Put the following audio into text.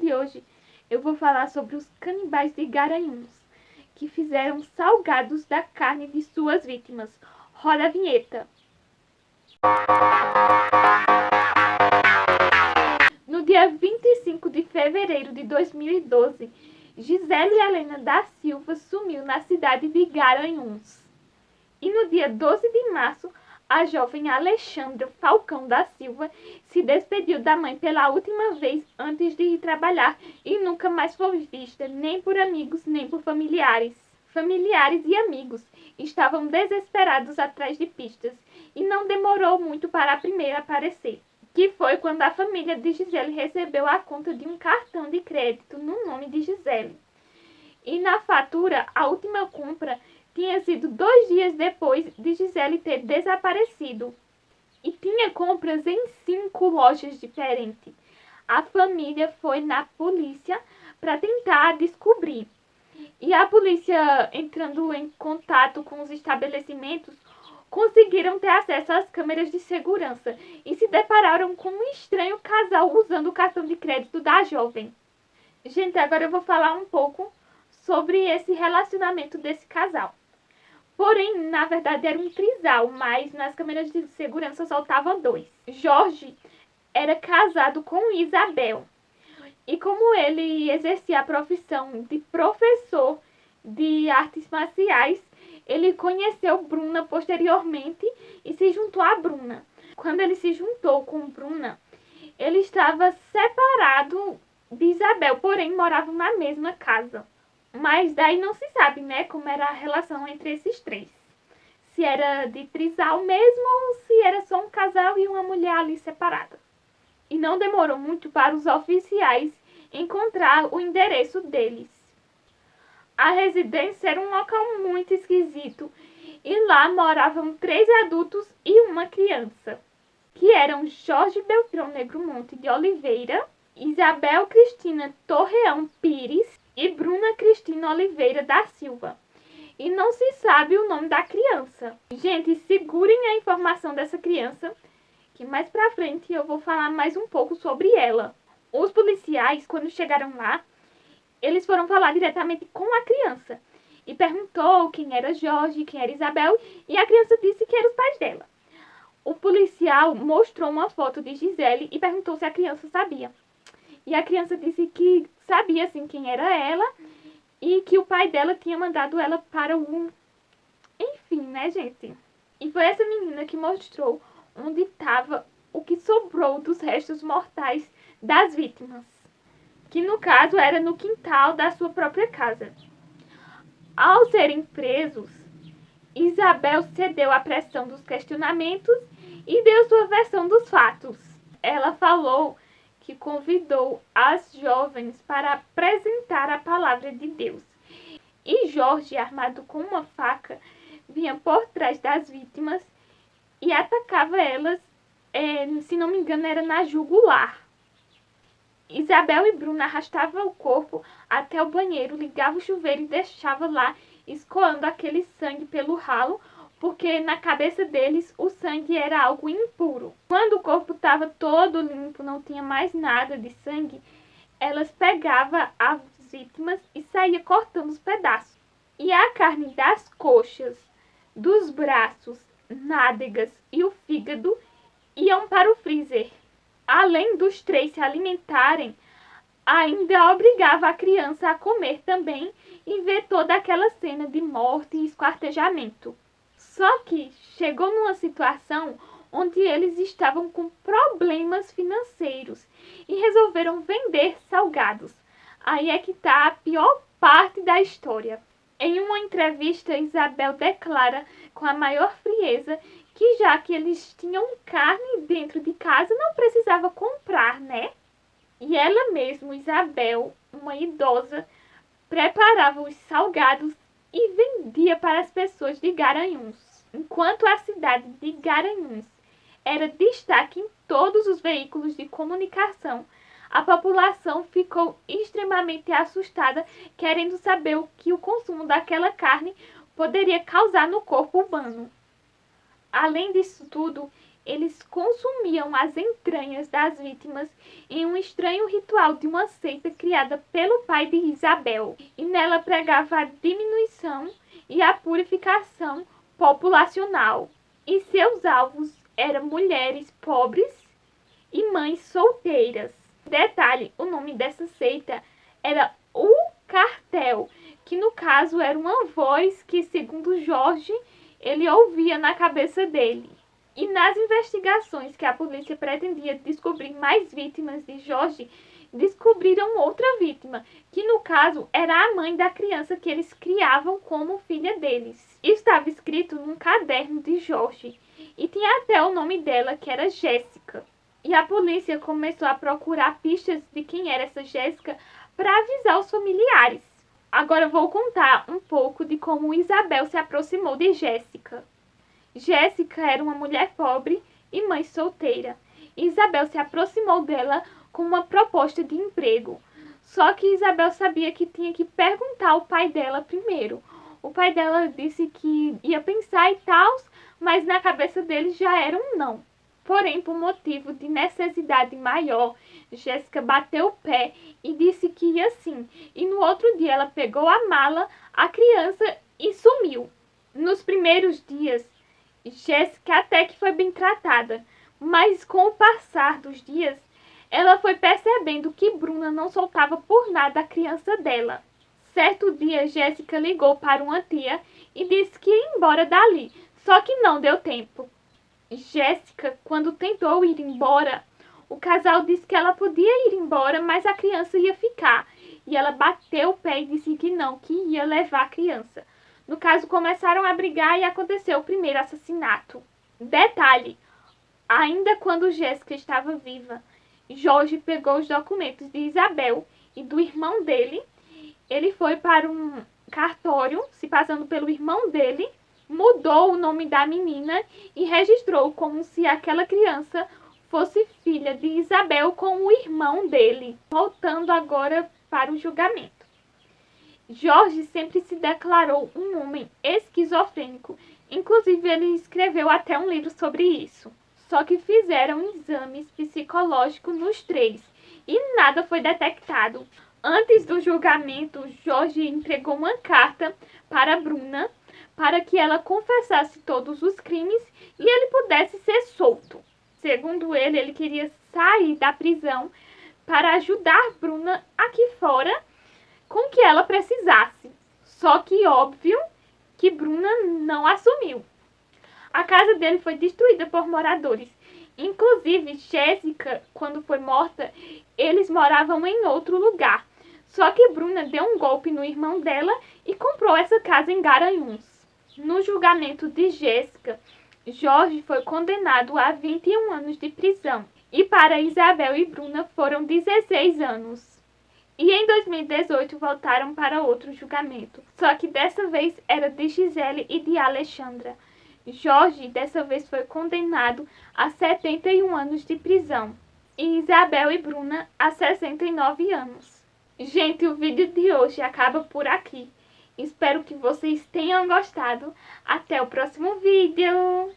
de hoje eu vou falar sobre os canibais de Garanhuns, que fizeram salgados da carne de suas vítimas. Roda a vinheta. No dia 25 de fevereiro de 2012, Gisele Helena da Silva sumiu na cidade de Garanhuns. E no dia 12 de março, a jovem Alexandra Falcão da Silva se despediu da mãe pela última vez antes de ir trabalhar e nunca mais foi vista, nem por amigos, nem por familiares. Familiares e amigos estavam desesperados atrás de pistas e não demorou muito para a primeira aparecer, que foi quando a família de Gisele recebeu a conta de um cartão de crédito no nome de Gisele. E na fatura, a última compra tinha sido 2 dias depois de Gisele ter desaparecido. E tinha compras em 5 lojas diferentes. A família foi na polícia para tentar descobrir. E a polícia, entrando em contato com os estabelecimentos, conseguiram ter acesso às câmeras de segurança e se depararam com um estranho casal usando o cartão de crédito da jovem. Gente, agora eu vou falar um pouco sobre esse relacionamento desse casal. Porém, na verdade era um trisal, mas nas câmeras de segurança só estavam 2. Jorge era casado com Isabel. E como ele exercia a profissão de professor de artes marciais, ele conheceu Bruna posteriormente e se juntou a Bruna. Quando ele se juntou com Bruna, ele estava separado de Isabel, porém moravam na mesma casa. Mas daí não se sabe, né, como era a relação entre esses 3. Se era de trisal mesmo ou se era só um casal e uma mulher ali separada. E não demorou muito para os oficiais encontrar o endereço deles. A residência era um local muito esquisito e lá moravam 3 adultos e uma criança, que eram Jorge Beltrão Negromonte de Oliveira, Isabel Cristina Torreão Pires e Bruna Cristina Oliveira da Silva. E não se sabe o nome da criança. Gente, segurem a informação dessa criança, que mais pra frente eu vou falar mais um pouco sobre ela. Os policiais, quando chegaram lá, eles foram falar diretamente com a criança e perguntou quem era Jorge, quem era Isabel, e a criança disse que eram os pais dela. O policial mostrou uma foto de Gisele e perguntou se a criança sabia. E a criança disse que sabia sim quem era ela e que o pai dela tinha mandado ela para o... Enfim, né, gente? E foi essa menina que mostrou onde estava o que sobrou dos restos mortais das vítimas, que no caso era no quintal da sua própria casa. Ao serem presos, Isabel cedeu à pressão dos questionamentos e deu sua versão dos fatos. Ela falou que convidou as jovens para apresentar a palavra de Deus. E Jorge, armado com uma faca, vinha por trás das vítimas e atacava elas, se não me engano, era na jugular. Isabel e Bruna arrastavam o corpo até o banheiro, ligavam o chuveiro e deixavam lá, escoando aquele sangue pelo ralo, porque na cabeça deles o sangue era algo impuro. Quando o corpo estava todo limpo, não tinha mais nada de sangue, elas pegavam as vítimas e saíam cortando os pedaços. E a carne das coxas, dos braços, nádegas e o fígado iam para o freezer. Além dos 3 se alimentarem, ainda obrigava a criança a comer também e ver toda aquela cena de morte e esquartejamento. Só que chegou numa situação onde eles estavam com problemas financeiros e resolveram vender salgados. Aí é que está a pior parte da história. Em uma entrevista, Isabel declara com a maior frieza que já que eles tinham carne dentro de casa, não precisava comprar, né? E ela mesma, Isabel, uma idosa, preparava os salgados e vendia para as pessoas de Garanhuns. Enquanto a cidade de Garanhuns era destaque em todos os veículos de comunicação, a população ficou extremamente assustada, querendo saber o que o consumo daquela carne poderia causar no corpo humano. Além disso tudo, eles consumiam as entranhas das vítimas em um estranho ritual de uma seita criada pelo pai de Isabel, e nela pregava a diminuição e a purificação populacional. E seus alvos eram mulheres pobres e mães solteiras. Detalhe, o nome dessa seita era o Cartel, que no caso era uma voz que, segundo Jorge, ele ouvia na cabeça dele. E nas investigações que a polícia pretendia descobrir mais vítimas de Jorge, descobriram outra vítima, que no caso era a mãe da criança que eles criavam como filha deles. Estava escrito num caderno de Jorge, e tinha até o nome dela, que era Jéssica. E a polícia começou a procurar pistas de quem era essa Jéssica para avisar os familiares. Agora vou contar um pouco de como Isabel se aproximou de Jéssica. Jéssica era uma mulher pobre e mãe solteira. Isabel se aproximou dela com uma proposta de emprego. Só que Isabel sabia que tinha que perguntar ao pai dela primeiro. O pai dela disse que ia pensar e tal, mas na cabeça dele já era um não. Porém, por motivo de necessidade maior, Jéssica bateu o pé e disse que ia sim. E no outro dia ela pegou a mala, a criança e sumiu. Nos primeiros dias, Jéssica até que foi bem tratada, mas com o passar dos dias, ela foi percebendo que Bruna não soltava por nada a criança dela. Certo dia, Jéssica ligou para uma tia e disse que ia embora dali, só que não deu tempo. Jéssica, quando tentou ir embora, o casal disse que ela podia ir embora, mas a criança ia ficar. E ela bateu o pé e disse que não, que ia levar a criança. No caso, começaram a brigar e aconteceu o primeiro assassinato. Detalhe, ainda quando Jéssica estava viva, Jorge pegou os documentos de Isabel e do irmão dele. Ele foi para um cartório, se passando pelo irmão dele, mudou o nome da menina e registrou como se aquela criança fosse filha de Isabel com o irmão dele. Voltando agora para o julgamento. Jorge sempre se declarou um homem esquizofrênico. Inclusive, ele escreveu até um livro sobre isso. Só que fizeram exames psicológicos nos três e nada foi detectado. Antes do julgamento, Jorge entregou uma carta para Bruna para que ela confessasse todos os crimes e ele pudesse ser solto. Segundo ele, ele queria sair da prisão para ajudar Bruna aqui fora com o que ela precisasse. Só que óbvio que Bruna não assumiu. A casa dele foi destruída por moradores. Inclusive, Jéssica, quando foi morta, eles moravam em outro lugar. Só que Bruna deu um golpe no irmão dela e comprou essa casa em Garanhuns. No julgamento de Jéssica, Jorge foi condenado a 21 anos de prisão. E para Isabel e Bruna foram 16 anos. E em 2018 voltaram para outro julgamento. Só que dessa vez era de Gisele e de Alexandra. Jorge dessa vez foi condenado a 71 anos de prisão. E Isabel e Bruna a 69 anos. Gente, o vídeo de hoje acaba por aqui. Espero que vocês tenham gostado. Até o próximo vídeo!